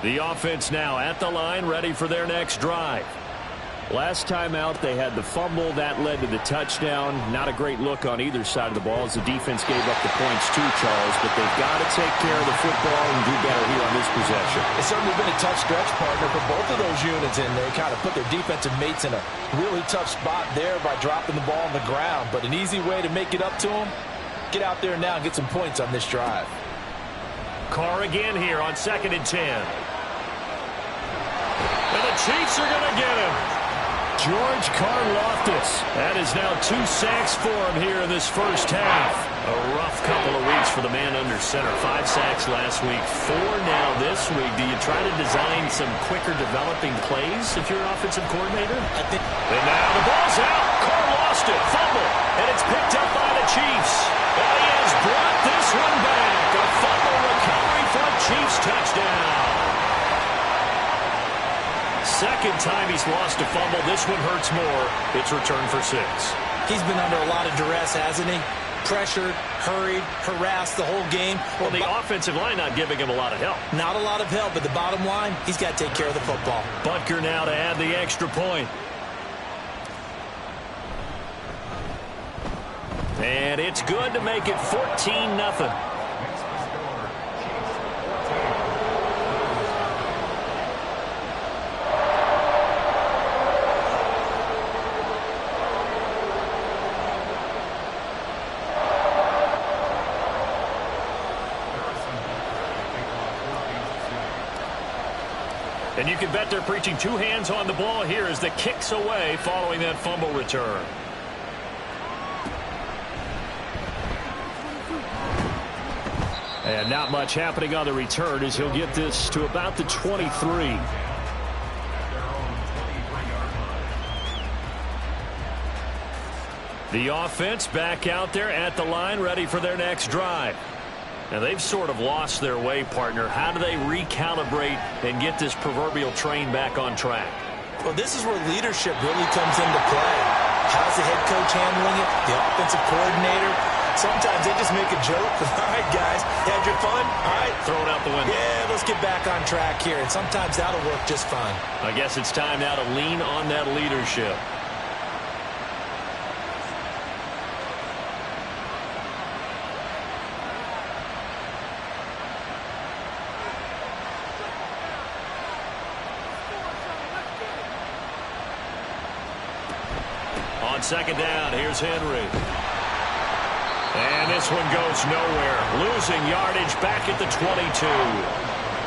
The offense now at the line, ready for their next drive. Last time out, they had the fumble. That led to the touchdown. Not a great look on either side of the ball as the defense gave up the points too, Charles. But they've got to take care of the football and do better here on this possession. It's certainly been a tough stretch, partner, for both of those units, and they kind of put their defensive mates in a really tough spot there by dropping the ball on the ground. But an easy way to make it up to them, get out there now and get some points on this drive. Carr again here on 2nd and 10. And the Chiefs are going to get him. George Karlaftis. That is now 2 sacks for him here in this first half. A rough couple of weeks for the man under center. 5 sacks last week, 4 now this week. Do you try to design some quicker developing plays if you're an offensive coordinator? I think. And now the ball's out. Carr lost it. Fumble. And it's picked up by the Chiefs. And he has brought this one back. A fumble recovery for a Chiefs touchdown. Second time he's lost a fumble. This one hurts more. It's returned for 6. He's been under a lot of duress, hasn't he? Pressured, hurried, harassed the whole game. Well, the offensive line not giving him a lot of help. Not a lot of help, but the bottom line, he's got to take care of the football. Butker now to add the extra point. And it's good to make it 14-0. And you can bet they're preaching 2 hands on the ball here as the kick's away following that fumble return. And not much happening on the return as he'll get this to about the 23. The offense back out there at the line, ready for their next drive. Now, they've sort of lost their way, partner. How do they recalibrate and get this proverbial train back on track? Well, this is where leadership really comes into play. How's the head coach handling it? The offensive coordinator? Sometimes they just make a joke. All right, guys, had your fun? All right. Throw it out the window. Yeah, let's get back on track here. And sometimes that'll work just fine. I guess it's time now to lean on that leadership. On 2nd down, here's Henry. And this one goes nowhere. Losing yardage back at the 22.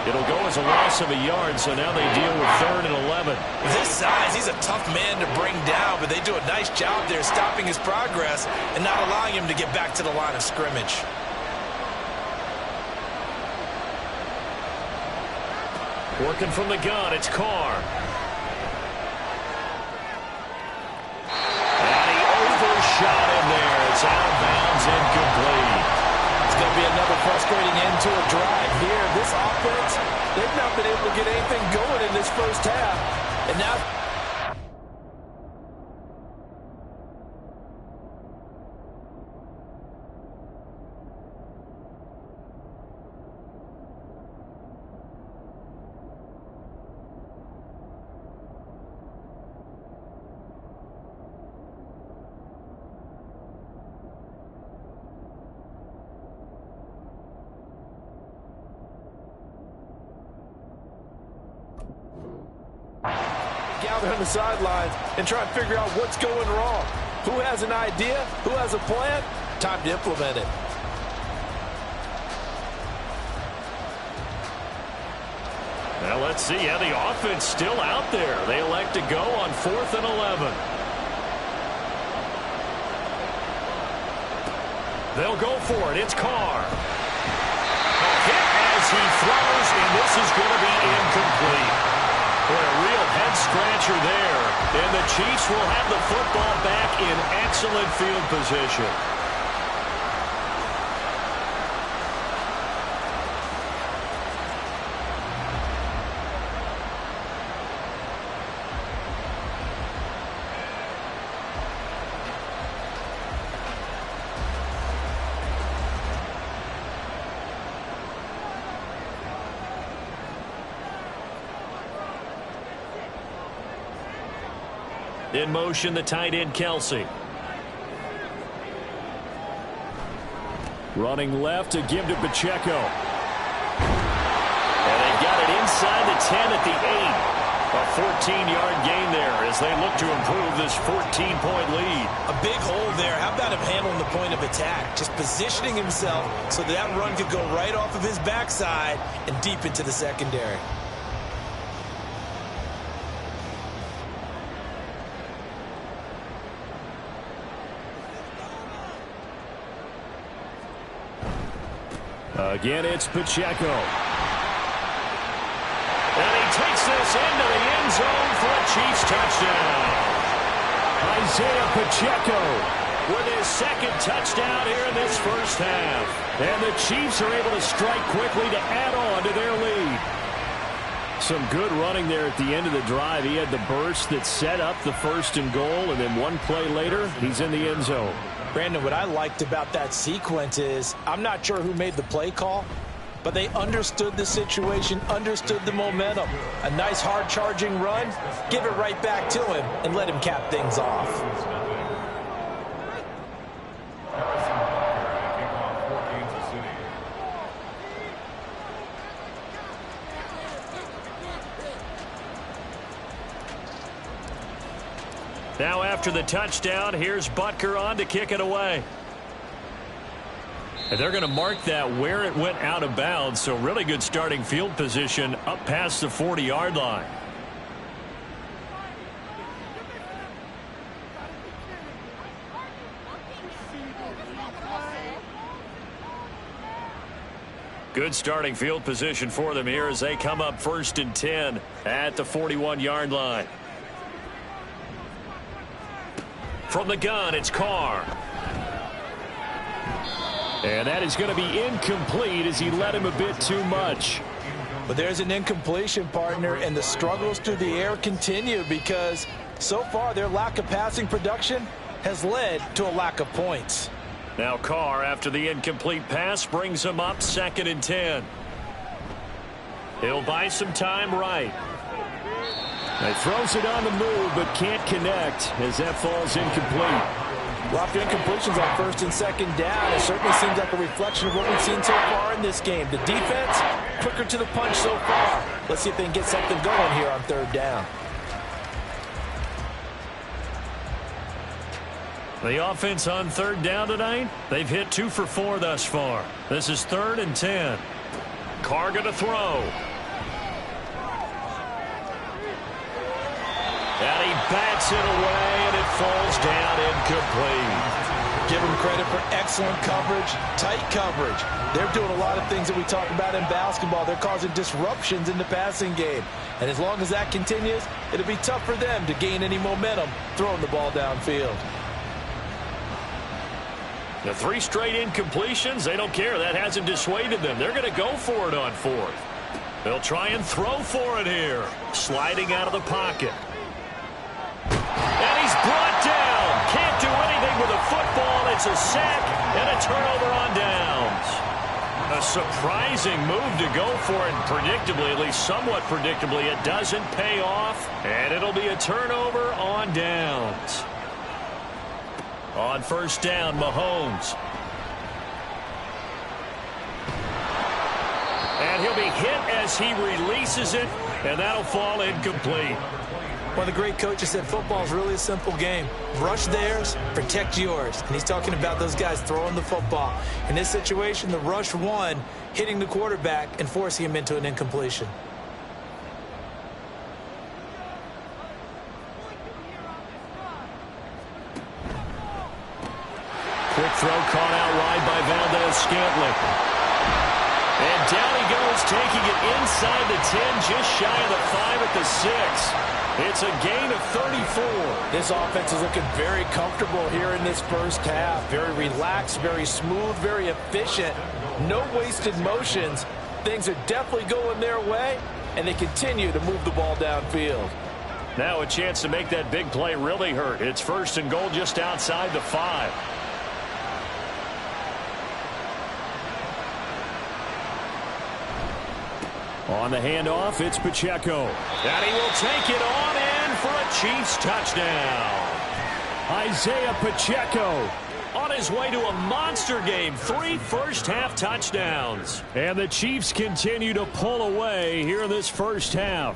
It'll go as a loss of a yard, so now they deal with 3rd and 11. With his size, he's a tough man to bring down, but they do a nice job there stopping his progress and not allowing him to get back to the line of scrimmage. Working from the gun, it's Carr. Shot in there. It's out of bounds, incomplete. It's going to be another frustrating end to a drive here. This offense, they've not been able to get anything going in this first half. And now... gather on the sidelines and try and figure out what's going wrong. Who has an idea? Who has a plan? Time to implement it. Now let's see how the offense still out there. They elect to go on 4th and 11. They'll go for it. It's Carr. A hit as he throws, and this is going to be incomplete. Boy, a real head-scratcher there. And the Chiefs will have the football back in excellent field position. In motion, the tight end, Kelsey. Running left to give to Pacheco. And they've got it inside the 10 at the 8. A 14-yard gain there as they look to improve this 14-point lead. A big hole there. How about him handling the point of attack? Just positioning himself so that run could go right off of his backside and deep into the secondary. Again, it's Pacheco. And he takes this into the end zone for a Chiefs touchdown. Isaiah Pacheco with his second touchdown here in this first half. And the Chiefs are able to strike quickly to add on to their lead. Some good running there at the end of the drive. He had the burst that set up the 1st and goal, and then one play later, he's in the end zone. Brandon, what I liked about that sequence is I'm not sure who made the play call, but they understood the situation, understood the momentum. A nice hard-charging run, give it right back to him, and let him cap things off. Now after the touchdown, here's Butker on to kick it away. And they're going to mark that where it went out of bounds, so really good starting field position up past the 40-yard line. Good starting field position for them here as they come up 1st and 10 at the 41-yard line. From the gun, it's Carr. And that is going to be incomplete as he led him a bit too much. But there's an incompletion, partner, and the struggles through the air continue because so far their lack of passing production has led to a lack of points. Now Carr, after the incomplete pass, brings him up 2nd and 10. He'll buy some time right. He throws it on the move, but can't connect as that falls incomplete. Well, after incompletions on 1st and 2nd down, it certainly seems like a reflection of what we've seen so far in this game. The defense, quicker to the punch so far. Let's see if they can get something going here on 3rd down. The offense on 3rd down tonight, they've hit 2 for 4 thus far. This is 3rd and 10. Carr going to throw. And he bats it away, and it falls down incomplete. Give them credit for excellent coverage, tight coverage. They're doing a lot of things that we talk about in basketball. They're causing disruptions in the passing game. And as long as that continues, it'll be tough for them to gain any momentum throwing the ball downfield. The 3 straight incompletions, they don't care. That hasn't dissuaded them. They're going to go for it on 4th. They'll try and throw for it here. Sliding out of the pocket. And he's brought down. Can't do anything with a football. It's a sack and a turnover on downs. A surprising move to go for it. Predictably, at least somewhat predictably, it doesn't pay off. And it'll be a turnover on downs. On 1st down, Mahomes. And he'll be hit as he releases it, and that'll fall incomplete. One of the great coaches said football is really a simple game. Rush theirs, protect yours. And he's talking about those guys throwing the football. In this situation, the rush won, hitting the quarterback and forcing him into an incompletion. Quick throw caught out wide by Valdez-Scantling. And down he goes, taking it inside the 10, just shy of the 5 at the 6. It's a gain of 34. This offense is looking very comfortable here in this first half. Very relaxed, very smooth, very efficient. No wasted motions. Things are definitely going their way, and they continue to move the ball downfield. Now a chance to make that big play really hurt. It's 1st and goal just outside the 5. On the handoff, it's Pacheco. And he will take it on and for a Chiefs touchdown. Isaiah Pacheco on his way to a monster game. 3 first-half touchdowns. And the Chiefs continue to pull away here in this first half.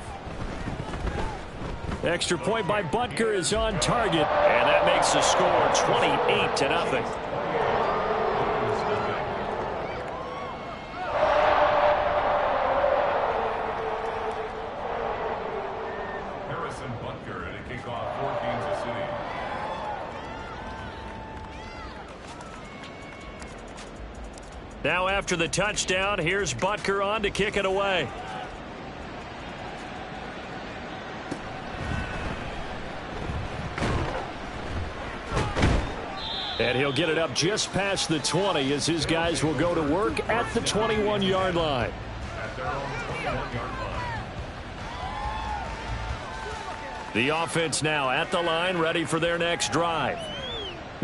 Extra point by Butker is on target. And that makes the score 28-0. Now after the touchdown, here's Butker on to kick it away. And he'll get it up just past the 20 as his guys will go to work at the 21-yard line. The offense now at the line, ready for their next drive.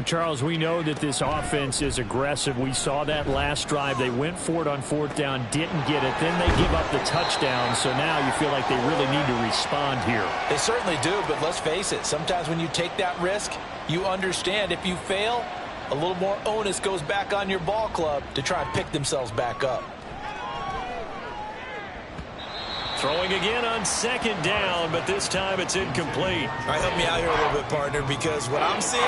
Charles, we know that this offense is aggressive. We saw that last drive. They went for it on 4th down, didn't get it. Then they give up the touchdown. So now you feel like they really need to respond here. They certainly do, but let's face it. Sometimes when you take that risk, you understand if you fail, a little more onus goes back on your ball club to try and pick themselves back up. Throwing again on 2nd down, but this time it's incomplete. All right, help me out here a little bit, partner, because what I'm seeing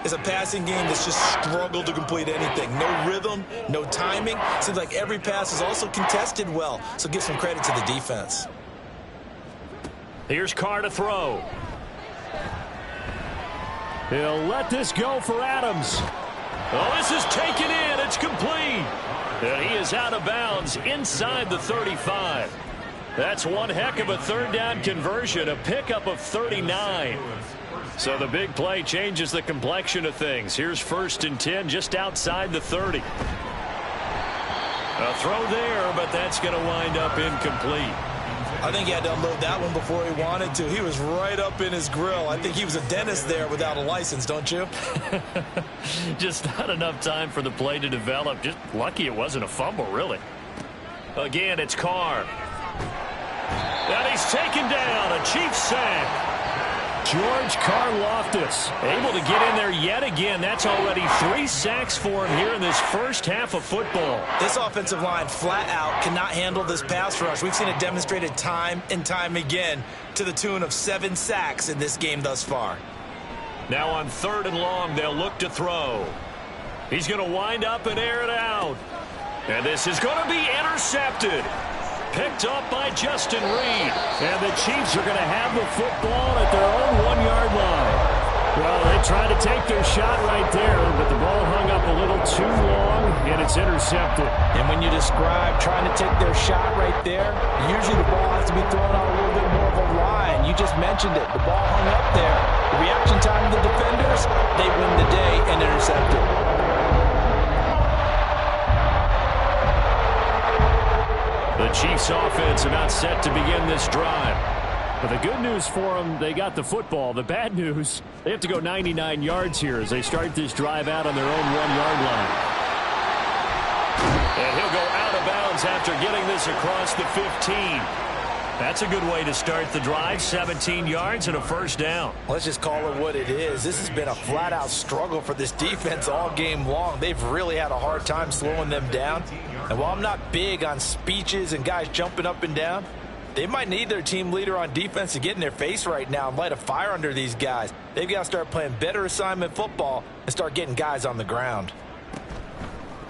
is a passing game that's just struggled to complete anything. No rhythm, no timing. Seems like every pass is also contested well, so give some credit to the defense. Here's Carr to throw. He'll let this go for Adams. Oh, this is taken in. It's complete. And he is out of bounds inside the 35. That's one heck of a 3rd down conversion, a pickup of 39. So the big play changes the complexion of things. Here's 1st and 10 just outside the 30. A throw there, but that's going to wind up incomplete. I think he had to unload that one before he wanted to. He was right up in his grill. I think he was a dentist there without a license, don't you? Just not enough time for the play to develop. Just lucky it wasn't a fumble, really. Again, it's Carr. And he's taken down. A Chiefs sack. George Karlaftis able to get in there yet again. That's already 3 sacks for him here in this first half of football. This offensive line flat out cannot handle this pass rush. We've seen it demonstrated time and time again to the tune of 7 sacks in this game thus far. Now on 3rd and long, they'll look to throw. He's going to wind up and air it out. And this is going to be intercepted. Picked up by Justin Reed. And the Chiefs are going to have the football at their own 1-yard line. Well, they tried to take their shot right there, but the ball hung up a little too long, and it's intercepted. And when you describe trying to take their shot right there, usually the ball has to be thrown out a little bit more of a line. You just mentioned it. The ball hung up there. The reaction time of the defenders, they win the day and intercept it. The Chiefs offense about set to begin this drive. But the good news for them, they got the football. The bad news, they have to go 99 yards here as they start this drive out on their own 1-yard line. And he'll go out of bounds after getting this across the 15. That's a good way to start the drive. 17 yards and a 1st down. Let's just call it what it is. This has been a flat-out struggle for this defense all game long. They've really had a hard time slowing them down. And while I'm not big on speeches and guys jumping up and down, they might need their team leader on defense to get in their face right now and light a fire under these guys. They've got to start playing better assignment football and start getting guys on the ground.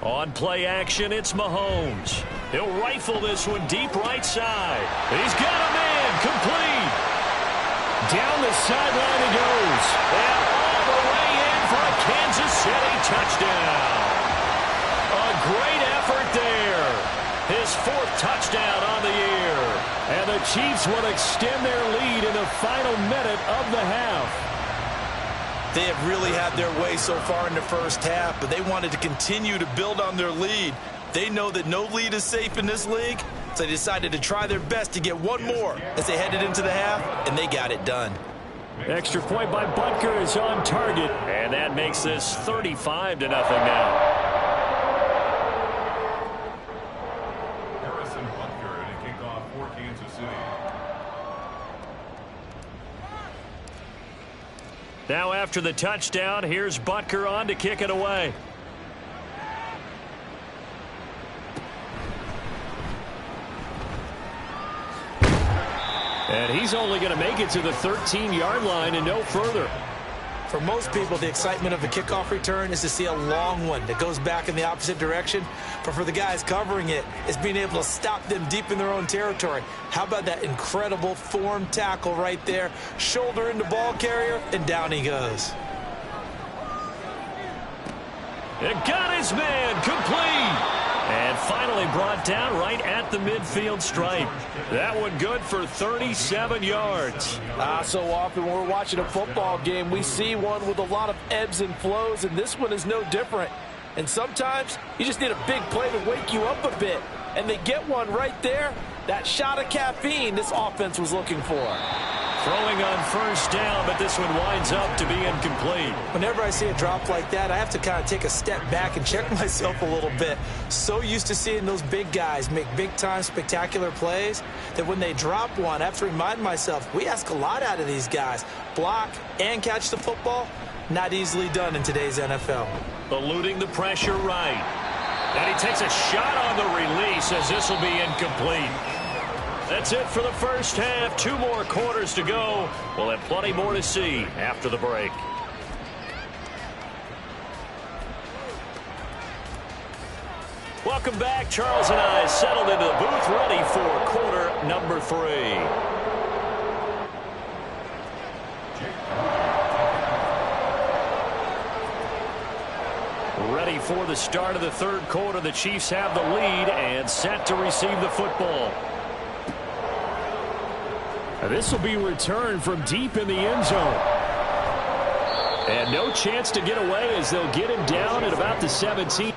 On play action, it's Mahomes. He'll rifle this one deep right side. He's got a man complete. Down the sideline he goes. And all the way in for a Kansas City touchdown. A great effort there. His 4th touchdown on the year. And the Chiefs will extend their lead in the final minute of the half. They have really had their way so far in the first half, but they wanted to continue to build on their lead. They know that no lead is safe in this league, so they decided to try their best to get one more as they headed into the half, and they got it done. Extra point by Butker is on target, and that makes this 35-0 now. Now after the touchdown, here's Butker on to kick it away. And he's only going to make it to the 13-yard line and no further. For most people, the excitement of a kickoff return is to see a long one that goes back in the opposite direction. But for the guys covering it, it's being able to stop them deep in their own territory. How about that incredible form tackle right there? Shoulder into ball carrier, and down he goes. It got his man complete. And finally brought down right at the midfield stripe. That one good for 37 yards. So often when we're watching a football game, we see one with a lot of ebbs and flows, and this one is no different. And sometimes you just need a big play to wake you up a bit. And they get one right there. That shot of caffeine this offense was looking for. Throwing on first down, but this one winds up to be incomplete. Whenever I see a drop like that, I have to kind of take a step back and check myself a little bit. So used to seeing those big guys make big-time spectacular plays that when they drop one, I have to remind myself, we ask a lot out of these guys. Block and catch the football, not easily done in today's NFL. Eluding the pressure right. And he takes a shot on the release as this will be incomplete. That's it for the first half. 2 more quarters to go. We'll have plenty more to see after the break. Welcome back. Charles and I settled into the booth, ready for quarter number 3. Ready for the start of the third quarter. The Chiefs have the lead and set to receive the football. This will be returned from deep in the end zone. And no chance to get away as they'll get him down at about the 17.